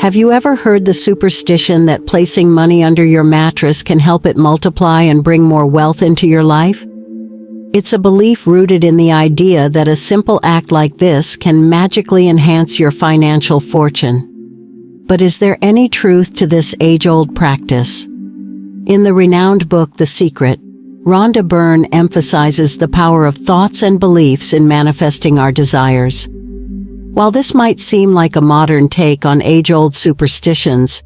Have you ever heard the superstition that placing money under your mattress can help it multiply and bring more wealth into your life? It's a belief rooted in the idea that a simple act like this can magically enhance your financial fortune. But is there any truth to this age-old practice? In the renowned book The Secret, Rhonda Byrne emphasizes the power of thoughts and beliefs in manifesting our desires. While this might seem like a modern take on age-old superstitions,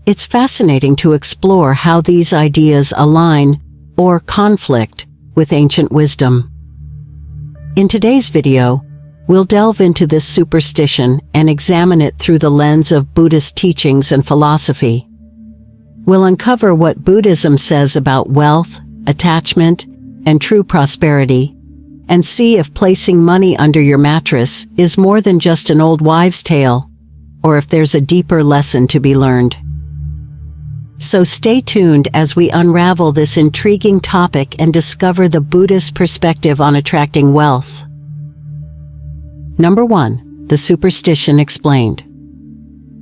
it's fascinating to explore how these ideas align, or conflict, with ancient wisdom. In today's video, we'll delve into this superstition and examine it through the lens of Buddhist teachings and philosophy. We'll uncover what Buddhism says about wealth, attachment, and true prosperity, and see if placing money under your mattress is more than just an old wives' tale, or if there's a deeper lesson to be learned. So stay tuned as we unravel this intriguing topic and discover the Buddhist perspective on attracting wealth. Number 1. The superstition explained.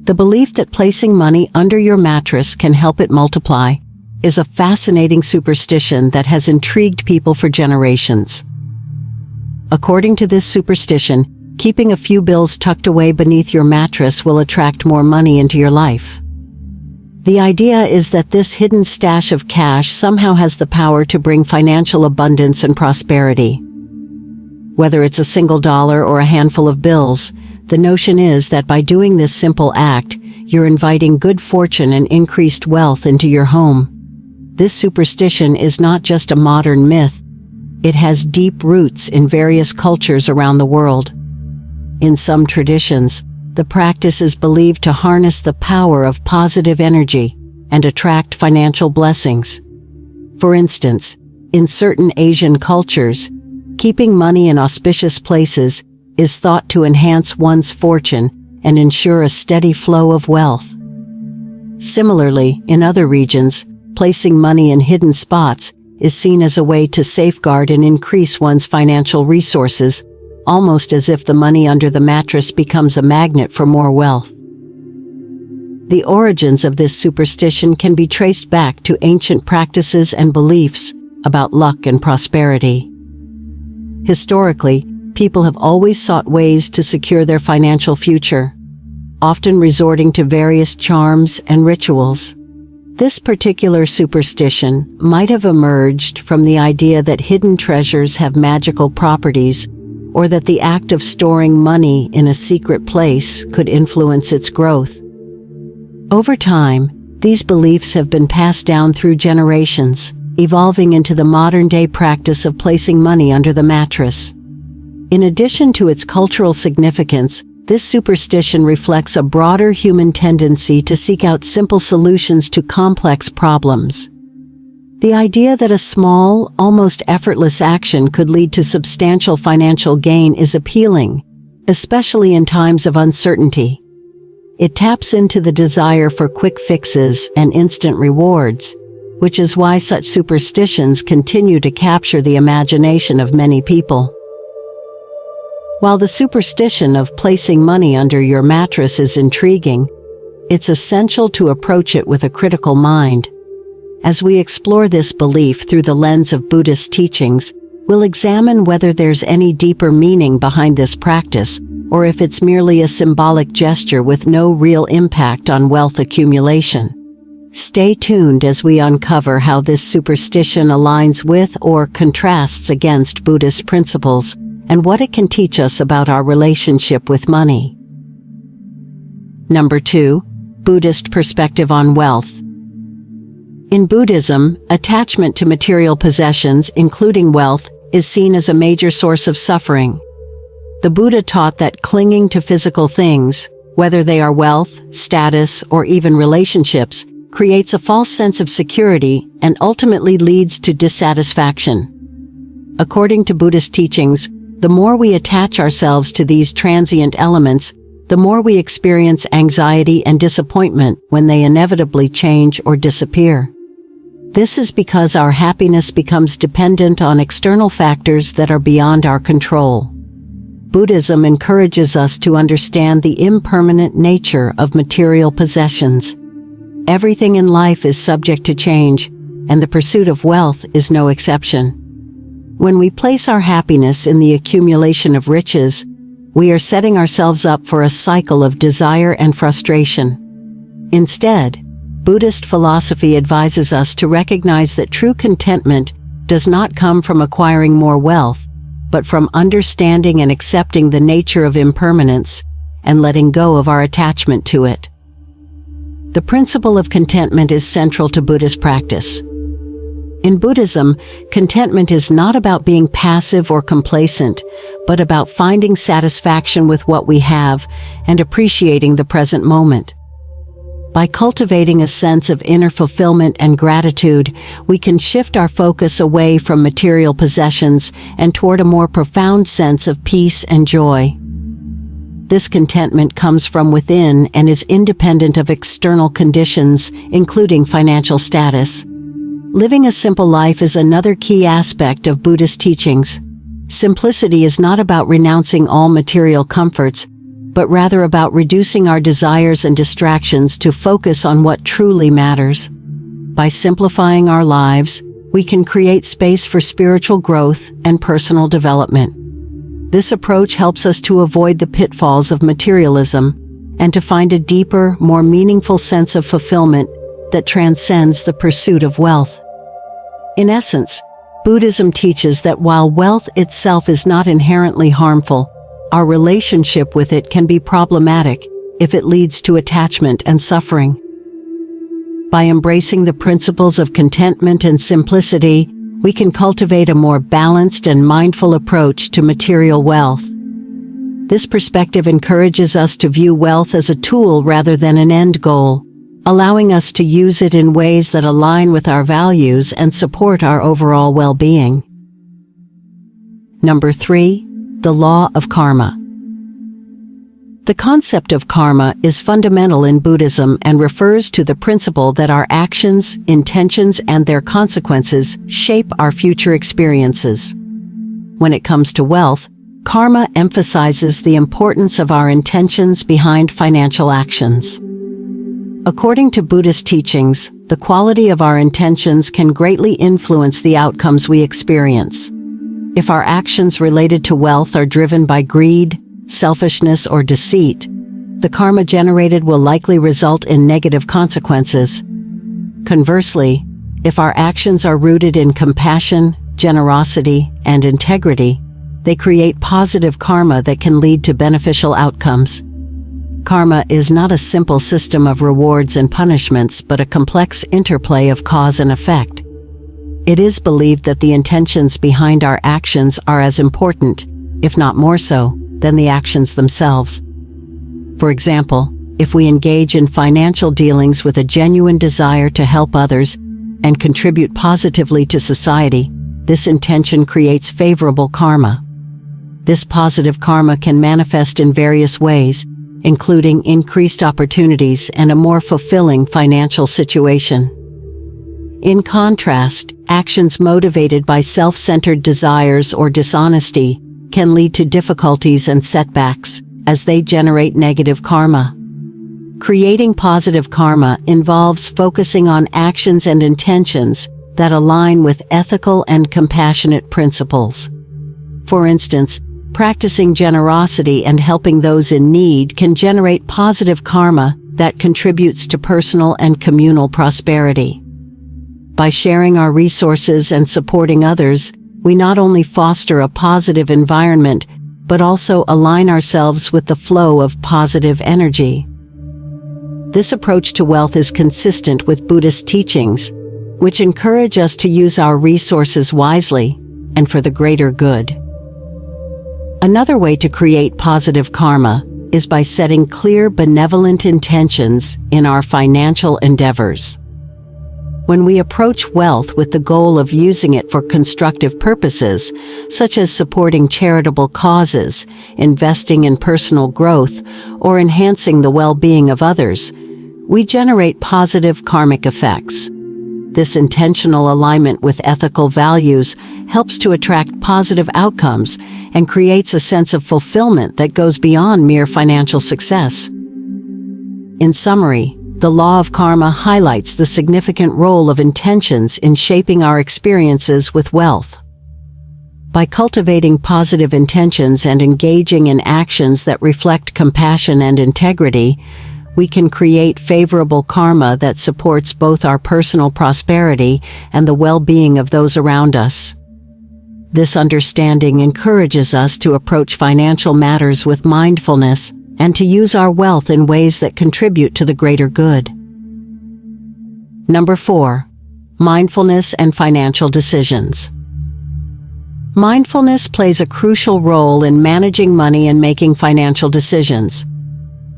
The belief that placing money under your mattress can help it multiply is a fascinating superstition that has intrigued people for generations. According to this superstition, keeping a few bills tucked away beneath your mattress will attract more money into your life. The idea is that this hidden stash of cash somehow has the power to bring financial abundance and prosperity. Whether it's a single dollar or a handful of bills, the notion is that by doing this simple act, you're inviting good fortune and increased wealth into your home. This superstition is not just a modern myth. It has deep roots in various cultures around the world. In some traditions, the practice is believed to harness the power of positive energy and attract financial blessings. For instance, in certain Asian cultures, keeping money in auspicious places is thought to enhance one's fortune and ensure a steady flow of wealth. Similarly, in other regions, placing money in hidden spots is seen as a way to safeguard and increase one's financial resources, almost as if the money under the mattress becomes a magnet for more wealth. The origins of this superstition can be traced back to ancient practices and beliefs about luck and prosperity. Historically, people have always sought ways to secure their financial future, often resorting to various charms and rituals. This particular superstition might have emerged from the idea that hidden treasures have magical properties, or that the act of storing money in a secret place could influence its growth. Over time, these beliefs have been passed down through generations, evolving into the modern-day practice of placing money under the mattress. In addition to its cultural significance, this superstition reflects a broader human tendency to seek out simple solutions to complex problems. The idea that a small, almost effortless action could lead to substantial financial gain is appealing, especially in times of uncertainty. It taps into the desire for quick fixes and instant rewards, which is why such superstitions continue to capture the imagination of many people. While the superstition of placing money under your mattress is intriguing, it's essential to approach it with a critical mind. As we explore this belief through the lens of Buddhist teachings, we'll examine whether there's any deeper meaning behind this practice, or if it's merely a symbolic gesture with no real impact on wealth accumulation. Stay tuned as we uncover how this superstition aligns with or contrasts against Buddhist principles, and what it can teach us about our relationship with money. Number 2. Buddhist perspective on wealth. In Buddhism, attachment to material possessions, including wealth, is seen as a major source of suffering. The Buddha taught that clinging to physical things, whether they are wealth, status, or even relationships, creates a false sense of security and ultimately leads to dissatisfaction. According to Buddhist teachings, the more we attach ourselves to these transient elements, the more we experience anxiety and disappointment when they inevitably change or disappear. This is because our happiness becomes dependent on external factors that are beyond our control. Buddhism encourages us to understand the impermanent nature of material possessions. Everything in life is subject to change, and the pursuit of wealth is no exception. When we place our happiness in the accumulation of riches, we are setting ourselves up for a cycle of desire and frustration. Instead, Buddhist philosophy advises us to recognize that true contentment does not come from acquiring more wealth, but from understanding and accepting the nature of impermanence and letting go of our attachment to it. The principle of contentment is central to Buddhist practice. In Buddhism, contentment is not about being passive or complacent, but about finding satisfaction with what we have and appreciating the present moment. By cultivating a sense of inner fulfillment and gratitude, we can shift our focus away from material possessions and toward a more profound sense of peace and joy. This contentment comes from within and is independent of external conditions, including financial status. Living a simple life is another key aspect of Buddhist teachings. Simplicity is not about renouncing all material comforts, but rather about reducing our desires and distractions to focus on what truly matters. By simplifying our lives, we can create space for spiritual growth and personal development. This approach helps us to avoid the pitfalls of materialism and to find a deeper, more meaningful sense of fulfillment that transcends the pursuit of wealth. In essence, Buddhism teaches that while wealth itself is not inherently harmful, our relationship with it can be problematic if it leads to attachment and suffering. By embracing the principles of contentment and simplicity, we can cultivate a more balanced and mindful approach to material wealth. This perspective encourages us to view wealth as a tool rather than an end goal, allowing us to use it in ways that align with our values and support our overall well-being. Number 3. The law of karma. The concept of karma is fundamental in Buddhism and refers to the principle that our actions, intentions, and their consequences shape our future experiences. When it comes to wealth, karma emphasizes the importance of our intentions behind financial actions. According to Buddhist teachings, the quality of our intentions can greatly influence the outcomes we experience. If our actions related to wealth are driven by greed, selfishness, or deceit, the karma generated will likely result in negative consequences. Conversely, if our actions are rooted in compassion, generosity, and integrity, they create positive karma that can lead to beneficial outcomes. Karma is not a simple system of rewards and punishments, but a complex interplay of cause and effect. It is believed that the intentions behind our actions are as important, if not more so, than the actions themselves. For example, if we engage in financial dealings with a genuine desire to help others and contribute positively to society, this intention creates favorable karma. This positive karma can manifest in various ways, including increased opportunities and a more fulfilling financial situation. In contrast, actions motivated by self-centered desires or dishonesty can lead to difficulties and setbacks, as they generate negative karma. Creating positive karma involves focusing on actions and intentions that align with ethical and compassionate principles. For instance, practicing generosity and helping those in need can generate positive karma that contributes to personal and communal prosperity. By sharing our resources and supporting others, we not only foster a positive environment, but also align ourselves with the flow of positive energy. This approach to wealth is consistent with Buddhist teachings, which encourage us to use our resources wisely and for the greater good. Another way to create positive karma is by setting clear, benevolent intentions in our financial endeavors. When we approach wealth with the goal of using it for constructive purposes, such as supporting charitable causes, investing in personal growth, or enhancing the well-being of others, we generate positive karmic effects. This intentional alignment with ethical values helps to attract positive outcomes and creates a sense of fulfillment that goes beyond mere financial success. In summary, the law of karma highlights the significant role of intentions in shaping our experiences with wealth. By cultivating positive intentions and engaging in actions that reflect compassion and integrity, we can create favorable karma that supports both our personal prosperity and the well-being of those around us. This understanding encourages us to approach financial matters with mindfulness and to use our wealth in ways that contribute to the greater good. Number 4. Mindfulness and financial decisions. Mindfulness plays a crucial role in managing money and making financial decisions.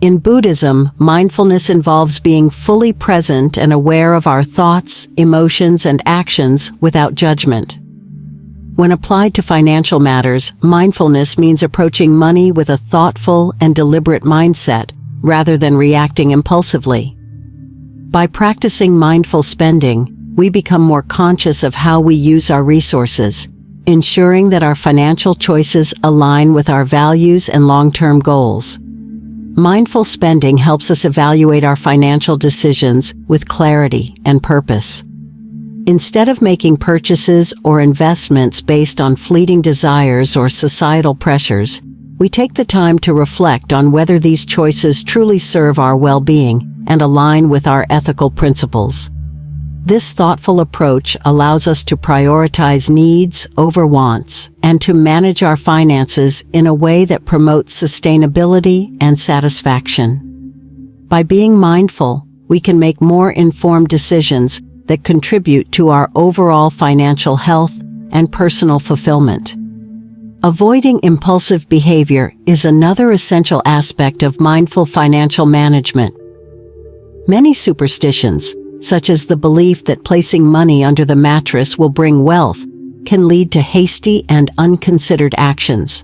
In Buddhism, mindfulness involves being fully present and aware of our thoughts, emotions, and actions without judgment. When applied to financial matters, mindfulness means approaching money with a thoughtful and deliberate mindset, rather than reacting impulsively. By practicing mindful spending, we become more conscious of how we use our resources, ensuring that our financial choices align with our values and long-term goals. Mindful spending helps us evaluate our financial decisions with clarity and purpose. Instead of making purchases or investments based on fleeting desires or societal pressures, we take the time to reflect on whether these choices truly serve our well-being and align with our ethical principles. This thoughtful approach allows us to prioritize needs over wants and to manage our finances in a way that promotes sustainability and satisfaction. By being mindful, we can make more informed decisions that contribute to our overall financial health and personal fulfillment. Avoiding impulsive behavior is another essential aspect of mindful financial management. Many superstitions, such as the belief that placing money under the mattress will bring wealth, can lead to hasty and unconsidered actions.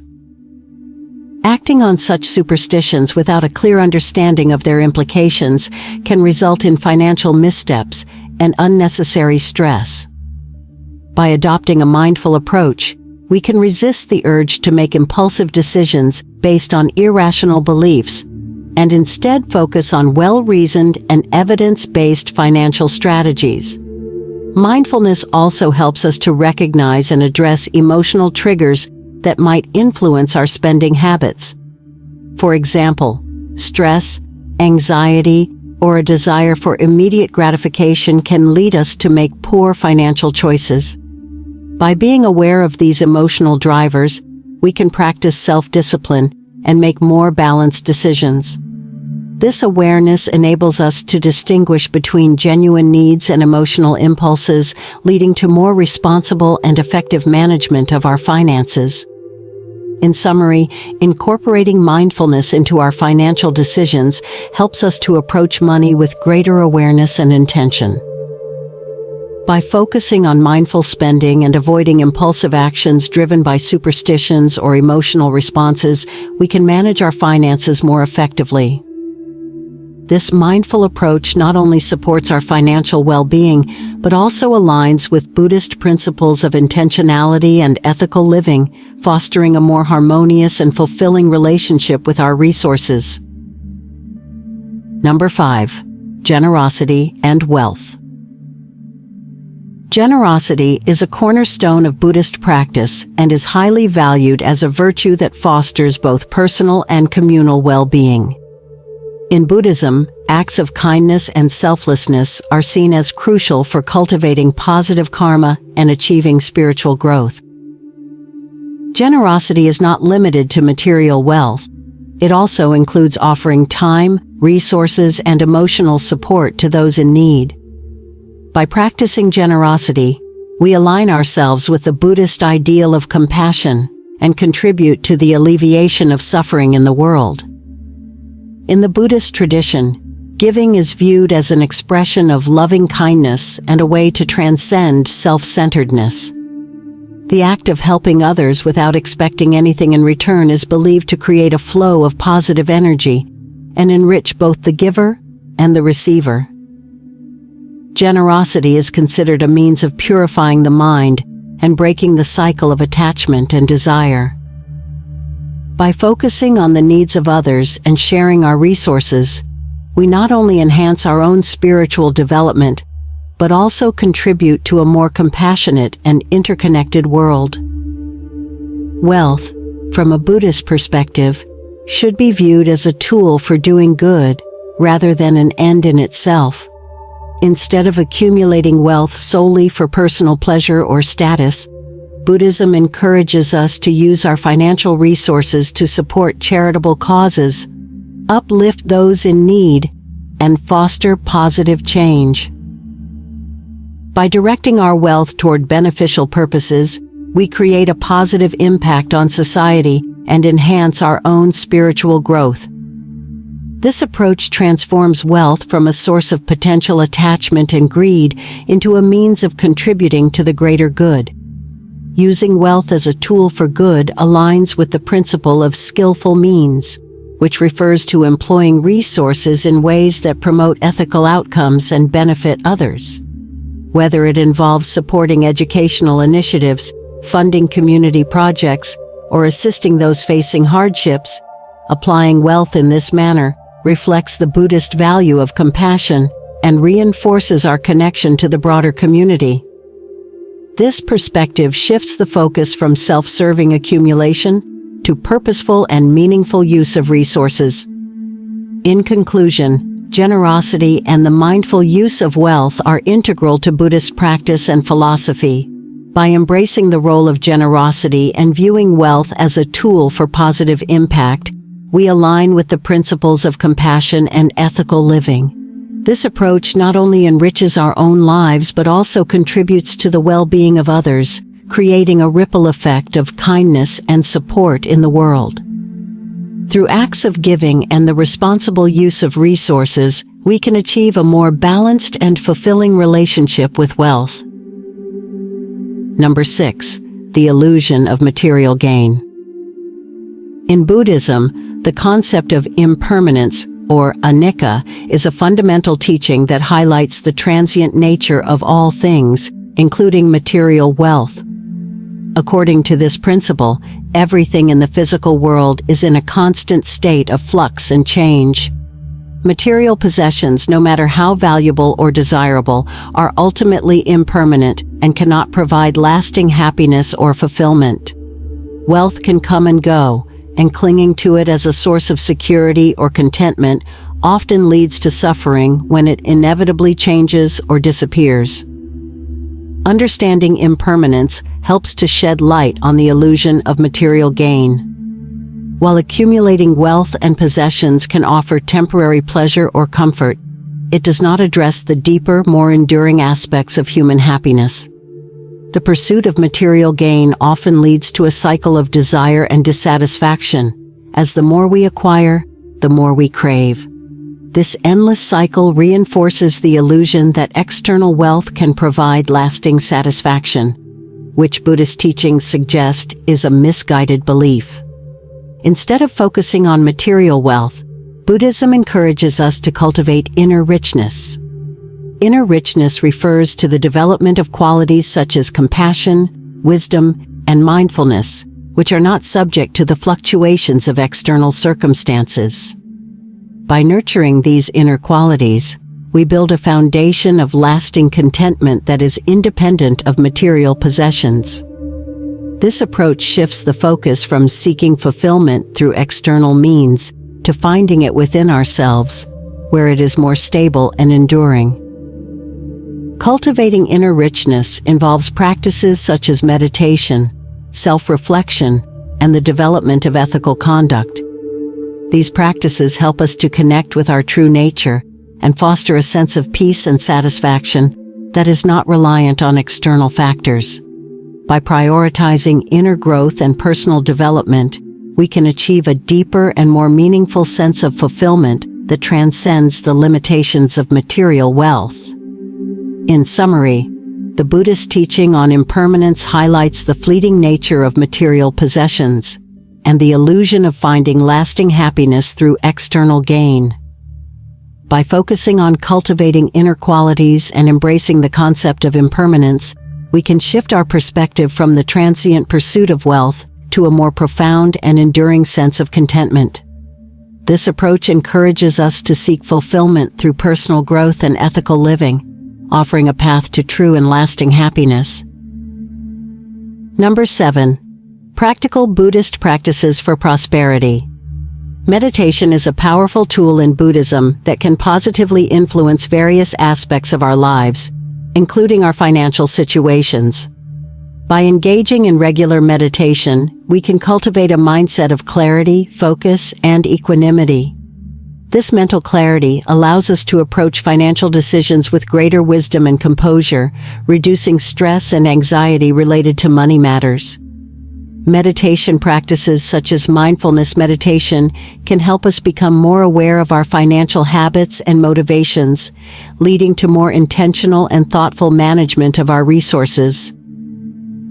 Acting on such superstitions without a clear understanding of their implications can result in financial missteps and unnecessary stress. By adopting a mindful approach, we can resist the urge to make impulsive decisions based on irrational beliefs and instead focus on well-reasoned and evidence-based financial strategies. Mindfulness also helps us to recognize and address emotional triggers that might influence our spending habits. For example, stress, anxiety, or a desire for immediate gratification can lead us to make poor financial choices. By being aware of these emotional drivers, we can practice self-discipline and make more balanced decisions. This awareness enables us to distinguish between genuine needs and emotional impulses, leading to more responsible and effective management of our finances. In summary, incorporating mindfulness into our financial decisions helps us to approach money with greater awareness and intention. By focusing on mindful spending and avoiding impulsive actions driven by superstitions or emotional responses, we can manage our finances more effectively. This mindful approach not only supports our financial well-being, but also aligns with Buddhist principles of intentionality and ethical living, fostering a more harmonious and fulfilling relationship with our resources. Number 5. Generosity and wealth. Generosity is a cornerstone of Buddhist practice and is highly valued as a virtue that fosters both personal and communal well-being. In Buddhism, acts of kindness and selflessness are seen as crucial for cultivating positive karma and achieving spiritual growth. Generosity is not limited to material wealth. It also includes offering time, resources, and emotional support to those in need. By practicing generosity, we align ourselves with the Buddhist ideal of compassion and contribute to the alleviation of suffering in the world. In the Buddhist tradition, giving is viewed as an expression of loving kindness and a way to transcend self-centeredness. The act of helping others without expecting anything in return is believed to create a flow of positive energy and enrich both the giver and the receiver. generosity is considered a means of purifying the mind and breaking the cycle of attachment and desire. By focusing on the needs of others and sharing our resources, we not only enhance our own spiritual development, but also contribute to a more compassionate and interconnected world. Wealth, from a Buddhist perspective, should be viewed as a tool for doing good rather than an end in itself. Instead of accumulating wealth solely for personal pleasure or status, Buddhism encourages us to use our financial resources to support charitable causes, uplift those in need, and foster positive change. By directing our wealth toward beneficial purposes, we create a positive impact on society and enhance our own spiritual growth. This approach transforms wealth from a source of potential attachment and greed into a means of contributing to the greater good. Using wealth as a tool for good aligns with the principle of skillful means, which refers to employing resources in ways that promote ethical outcomes and benefit others. Whether it involves supporting educational initiatives, funding community projects, or assisting those facing hardships, applying wealth in this manner reflects the Buddhist value of compassion and reinforces our connection to the broader community. This perspective shifts the focus from self-serving accumulation to purposeful and meaningful use of resources. In conclusion, generosity and the mindful use of wealth are integral to Buddhist practice and philosophy. By embracing the role of generosity and viewing wealth as a tool for positive impact, we align with the principles of compassion and ethical living. This approach not only enriches our own lives but also contributes to the well-being of others, creating a ripple effect of kindness and support in the world. Through acts of giving and the responsible use of resources, we can achieve a more balanced and fulfilling relationship with wealth. Number 6. The illusion of material gain. In Buddhism, the concept of impermanence, or anicca, is a fundamental teaching that highlights the transient nature of all things, including material wealth. According to this principle, everything in the physical world is in a constant state of flux and change. Material possessions, no matter how valuable or desirable, are ultimately impermanent and cannot provide lasting happiness or fulfillment. Wealth can come and go, and clinging to it as a source of security or contentment often leads to suffering when it inevitably changes or disappears. Understanding impermanence helps to shed light on the illusion of material gain. While accumulating wealth and possessions can offer temporary pleasure or comfort, it does not address the deeper, more enduring aspects of human happiness. The pursuit of material gain often leads to a cycle of desire and dissatisfaction, as the more we acquire, the more we crave. This endless cycle reinforces the illusion that external wealth can provide lasting satisfaction, which Buddhist teachings suggest is a misguided belief. Instead of focusing on material wealth, Buddhism encourages us to cultivate inner richness. Inner richness refers to the development of qualities such as compassion, wisdom, and mindfulness, which are not subject to the fluctuations of external circumstances. By nurturing these inner qualities, we build a foundation of lasting contentment that is independent of material possessions. This approach shifts the focus from seeking fulfillment through external means to finding it within ourselves, where it is more stable and enduring. Cultivating inner richness involves practices such as meditation, self-reflection, and the development of ethical conduct. These practices help us to connect with our true nature and foster a sense of peace and satisfaction that is not reliant on external factors. By prioritizing inner growth and personal development, we can achieve a deeper and more meaningful sense of fulfillment that transcends the limitations of material wealth. In summary, the Buddhist teaching on impermanence highlights the fleeting nature of material possessions and the illusion of finding lasting happiness through external gain. by focusing on cultivating inner qualities and embracing the concept of impermanence, we can shift our perspective from the transient pursuit of wealth to a more profound and enduring sense of contentment. This approach encourages us to seek fulfillment through personal growth and ethical living, offering a path to true and lasting happiness. Number 7. Practical Buddhist practices for prosperity. Meditation is a powerful tool in Buddhism that can positively influence various aspects of our lives, including our financial situations. By engaging in regular meditation, we can cultivate a mindset of clarity, focus, and equanimity. This mental clarity allows us to approach financial decisions with greater wisdom and composure, reducing stress and anxiety related to money matters. Meditation practices such as mindfulness meditation can help us become more aware of our financial habits and motivations, leading to more intentional and thoughtful management of our resources.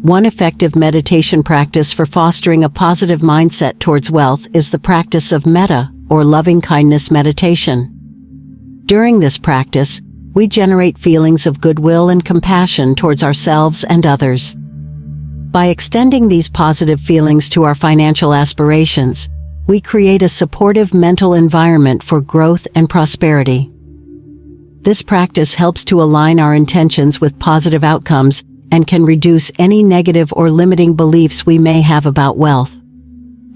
One effective meditation practice for fostering a positive mindset towards wealth is the practice of metta, or loving-kindness meditation. During this practice, we generate feelings of goodwill and compassion towards ourselves and others. By extending these positive feelings to our financial aspirations, we create a supportive mental environment for growth and prosperity. This practice helps to align our intentions with positive outcomes and can reduce any negative or limiting beliefs we may have about wealth.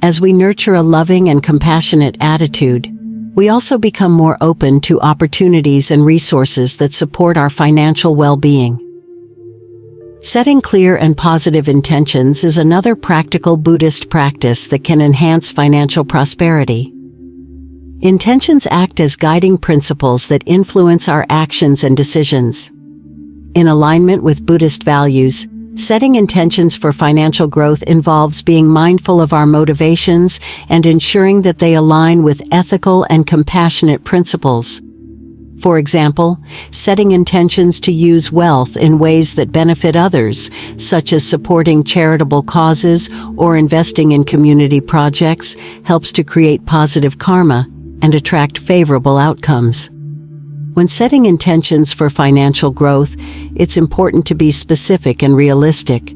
As we nurture a loving and compassionate attitude, we also become more open to opportunities and resources that support our financial well-being. Setting clear and positive intentions is another practical Buddhist practice that can enhance financial prosperity. Intentions act as guiding principles that influence our actions and decisions. In alignment with Buddhist values, setting intentions for financial growth involves being mindful of our motivations and ensuring that they align with ethical and compassionate principles. For example, setting intentions to use wealth in ways that benefit others, such as supporting charitable causes or investing in community projects, helps to create positive karma and attract favorable outcomes. When setting intentions for financial growth, it's important to be specific and realistic.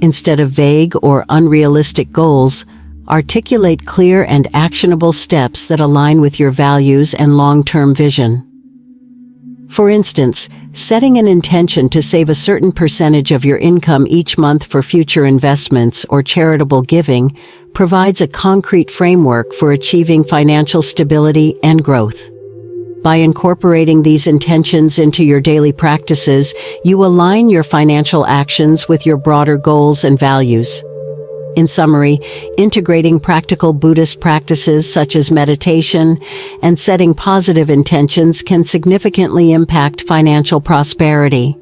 Instead of vague or unrealistic goals, articulate clear and actionable steps that align with your values and long-term vision. For instance, setting an intention to save a certain percentage of your income each month for future investments or charitable giving provides a concrete framework for achieving financial stability and growth. By incorporating these intentions into your daily practices, you align your financial actions with your broader goals and values. In summary, integrating practical Buddhist practices such as meditation and setting positive intentions can significantly impact financial prosperity.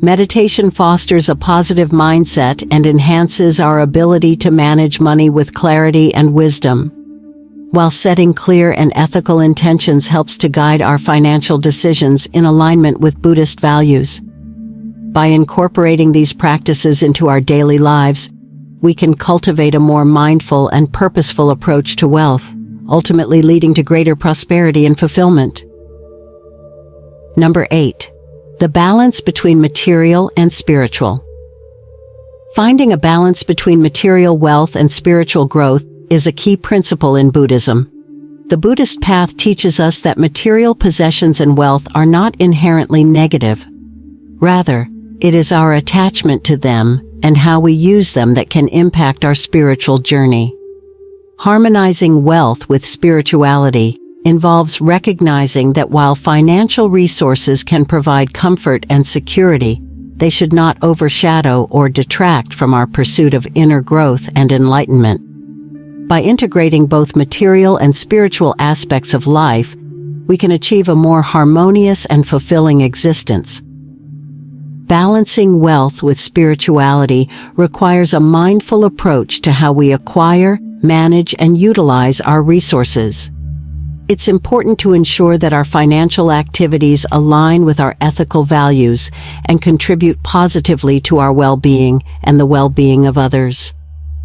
Meditation fosters a positive mindset and enhances our ability to manage money with clarity and wisdom, while setting clear and ethical intentions helps to guide our financial decisions in alignment with Buddhist values. By incorporating these practices into our daily lives, we can cultivate a more mindful and purposeful approach to wealth, ultimately leading to greater prosperity and fulfillment. Number 8. The balance between material and spiritual. Finding a balance between material wealth and spiritual growth is a key principle in Buddhism. The Buddhist path teaches us that material possessions and wealth are not inherently negative. Rather, it is our attachment to them and how we use them that can impact our spiritual journey. Harmonizing wealth with spirituality involves recognizing that while financial resources can provide comfort and security, they should not overshadow or detract from our pursuit of inner growth and enlightenment. By integrating both material and spiritual aspects of life, we can achieve a more harmonious and fulfilling existence. Balancing wealth with spirituality requires a mindful approach to how we acquire, manage, and utilize our resources. It's important to ensure that our financial activities align with our ethical values and contribute positively to our well-being and the well-being of others.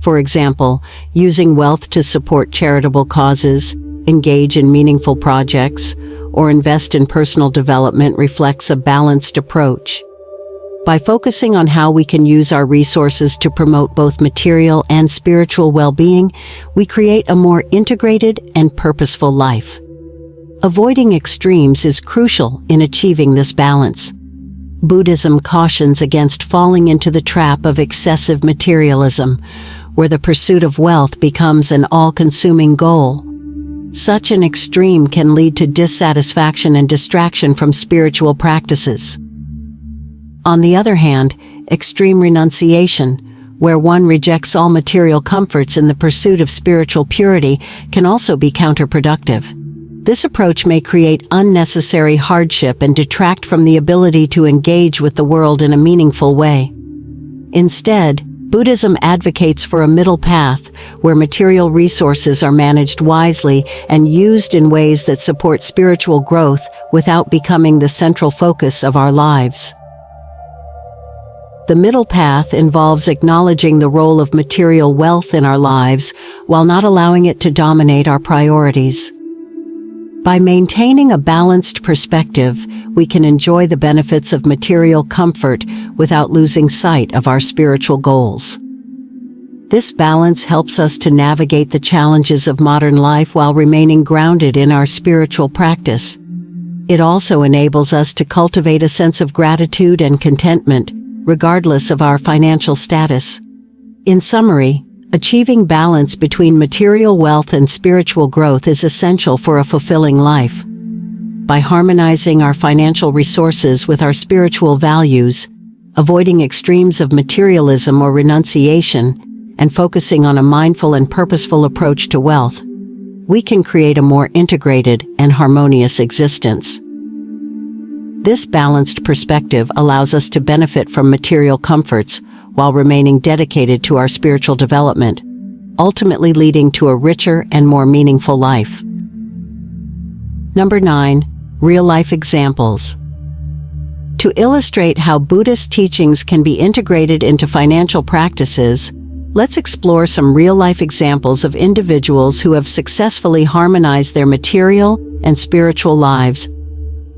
For example, using wealth to support charitable causes, engage in meaningful projects, or invest in personal development reflects a balanced approach. By focusing on how we can use our resources to promote both material and spiritual well-being, we create a more integrated and purposeful life. Avoiding extremes is crucial in achieving this balance. Buddhism cautions against falling into the trap of excessive materialism, where the pursuit of wealth becomes an all-consuming goal. Such an extreme can lead to dissatisfaction and distraction from spiritual practices. On the other hand, extreme renunciation, where one rejects all material comforts in the pursuit of spiritual purity, can also be counterproductive. This approach may create unnecessary hardship and detract from the ability to engage with the world in a meaningful way. Instead, Buddhism advocates for a middle path where material resources are managed wisely and used in ways that support spiritual growth without becoming the central focus of our lives. The middle path involves acknowledging the role of material wealth in our lives while not allowing it to dominate our priorities. By maintaining a balanced perspective, we can enjoy the benefits of material comfort without losing sight of our spiritual goals. This balance helps us to navigate the challenges of modern life while remaining grounded in our spiritual practice. It also enables us to cultivate a sense of gratitude and contentment, regardless of our financial status. In summary, achieving balance between material wealth and spiritual growth is essential for a fulfilling life. By harmonizing our financial resources with our spiritual values, avoiding extremes of materialism or renunciation, and focusing on a mindful and purposeful approach to wealth, we can create a more integrated and harmonious existence. This balanced perspective allows us to benefit from material comforts while remaining dedicated to our spiritual development, ultimately leading to a richer and more meaningful life. Number 9. Real-life examples. To illustrate how Buddhist teachings can be integrated into financial practices, let's explore some real-life examples of individuals who have successfully harmonized their material and spiritual lives.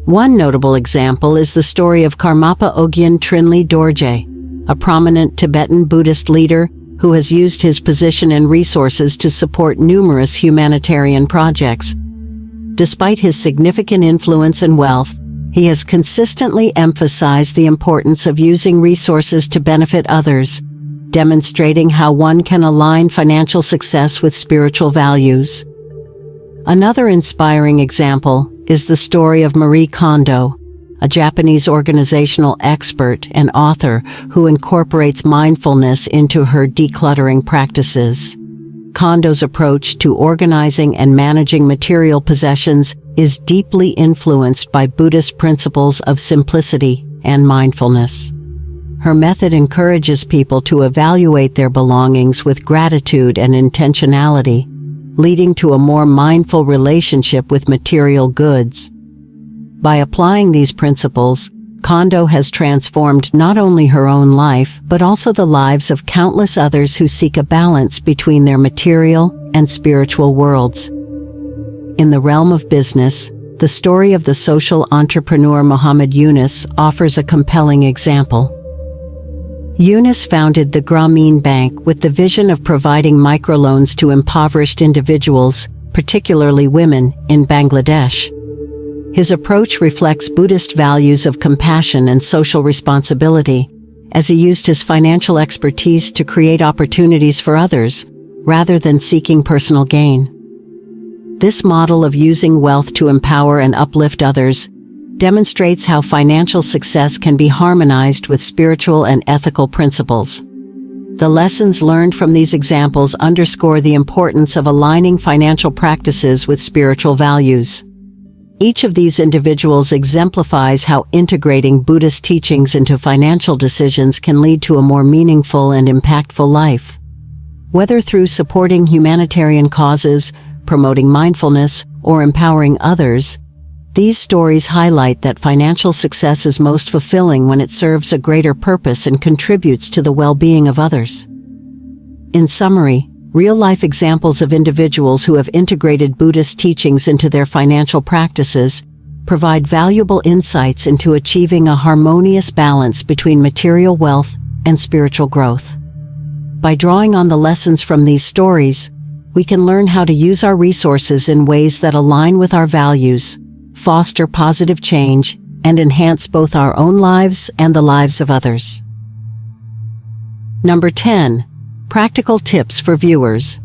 One notable example is the story of Karmapa Ogyen Trinley Dorje, a prominent Tibetan Buddhist leader who has used his position and resources to support numerous humanitarian projects. Despite his significant influence and wealth, he has consistently emphasized the importance of using resources to benefit others, demonstrating how one can align financial success with spiritual values. Another inspiring example is the story of Marie Kondo, a Japanese organizational expert and author who incorporates mindfulness into her decluttering practices. Kondo's approach to organizing and managing material possessions is deeply influenced by Buddhist principles of simplicity and mindfulness. Her method encourages people to evaluate their belongings with gratitude and intentionality, leading to a more mindful relationship with material goods. By applying these principles, Kondo has transformed not only her own life but also the lives of countless others who seek a balance between their material and spiritual worlds. In the realm of business, the story of the social entrepreneur Muhammad Yunus offers a compelling example. Yunus founded the Grameen Bank with the vision of providing microloans to impoverished individuals, particularly women, in Bangladesh. His approach reflects Buddhist values of compassion and social responsibility, as he used his financial expertise to create opportunities for others, rather than seeking personal gain. This model of using wealth to empower and uplift others demonstrates how financial success can be harmonized with spiritual and ethical principles. The lessons learned from these examples underscore the importance of aligning financial practices with spiritual values. Each of these individuals exemplifies how integrating Buddhist teachings into financial decisions can lead to a more meaningful and impactful life. Whether through supporting humanitarian causes, promoting mindfulness, or empowering others, these stories highlight that financial success is most fulfilling when it serves a greater purpose and contributes to the well-being of others. In summary, real-life examples of individuals who have integrated Buddhist teachings into their financial practices provide valuable insights into achieving a harmonious balance between material wealth and spiritual growth. By drawing on the lessons from these stories, we can learn how to use our resources in ways that align with our values, foster positive change, and enhance both our own lives and the lives of others. Number 10. Practical tips for viewers.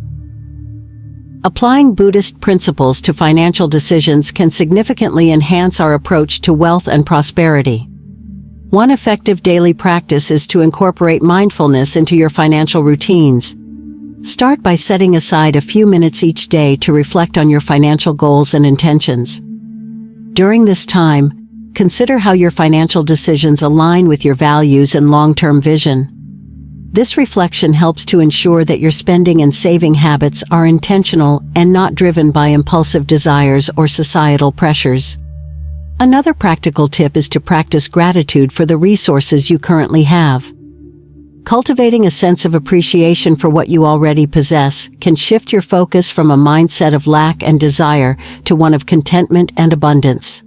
Applying Buddhist principles to financial decisions can significantly enhance our approach to wealth and prosperity. One effective daily practice is to incorporate mindfulness into your financial routines. Start by setting aside a few minutes each day to reflect on your financial goals and intentions. During this time, consider how your financial decisions align with your values and long-term vision. This reflection helps to ensure that your spending and saving habits are intentional and not driven by impulsive desires or societal pressures. Another practical tip is to practice gratitude for the resources you currently have. Cultivating a sense of appreciation for what you already possess can shift your focus from a mindset of lack and desire to one of contentment and abundance.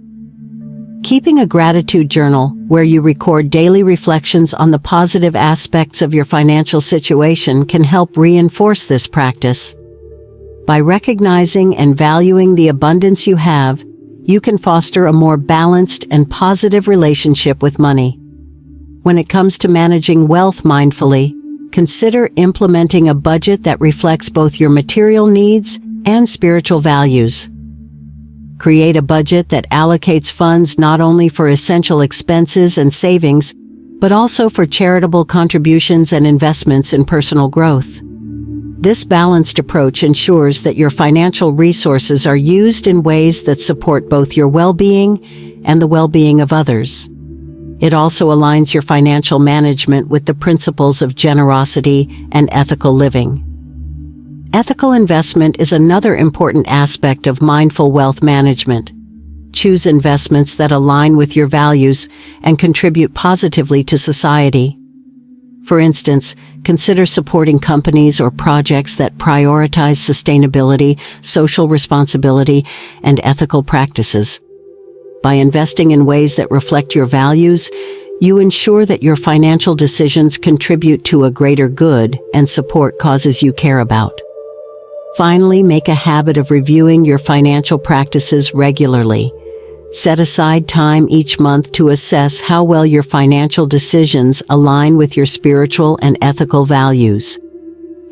Keeping a gratitude journal where you record daily reflections on the positive aspects of your financial situation can help reinforce this practice. By recognizing and valuing the abundance you have, you can foster a more balanced and positive relationship with money. When it comes to managing wealth mindfully, consider implementing a budget that reflects both your material needs and spiritual values. Create a budget that allocates funds not only for essential expenses and savings, but also for charitable contributions and investments in personal growth. This balanced approach ensures that your financial resources are used in ways that support both your well-being and the well-being of others. It also aligns your financial management with the principles of generosity and ethical living. Ethical investment is another important aspect of mindful wealth management. Choose investments that align with your values and contribute positively to society. For instance, consider supporting companies or projects that prioritize sustainability, social responsibility, and ethical practices. By investing in ways that reflect your values, you ensure that your financial decisions contribute to a greater good and support causes you care about. Finally, make a habit of reviewing your financial practices regularly. Set aside time each month to assess how well your financial decisions align with your spiritual and ethical values.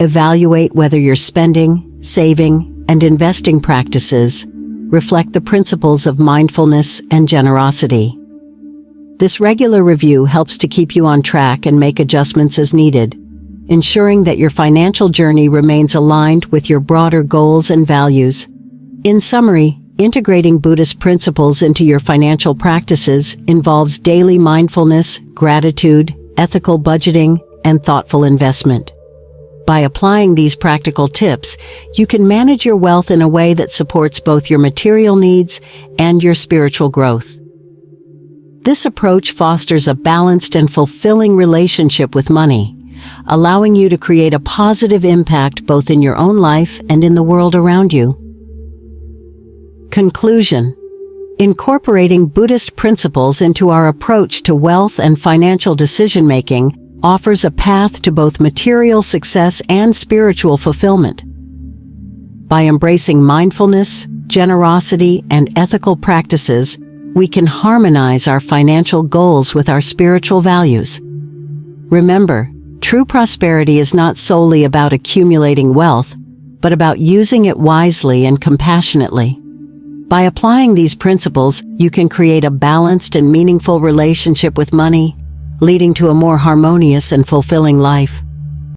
Evaluate whether your spending, saving, and investing practices reflect the principles of mindfulness and generosity. This regular review helps to keep you on track and make adjustments as needed, ensuring that your financial journey remains aligned with your broader goals and values. In summary, integrating Buddhist principles into your financial practices involves daily mindfulness, gratitude, ethical budgeting, and thoughtful investment. By applying these practical tips, you can manage your wealth in a way that supports both your material needs and your spiritual growth. This approach fosters a balanced and fulfilling relationship with money, allowing you to create a positive impact both in your own life and in the world around you. Conclusion. Incorporating Buddhist principles into our approach to wealth and financial decision-making offers a path to both material success and spiritual fulfillment. By embracing mindfulness, generosity, and ethical practices, we can harmonize our financial goals with our spiritual values. Remember, true prosperity is not solely about accumulating wealth, but about using it wisely and compassionately. By applying these principles, you can create a balanced and meaningful relationship with money, leading to a more harmonious and fulfilling life.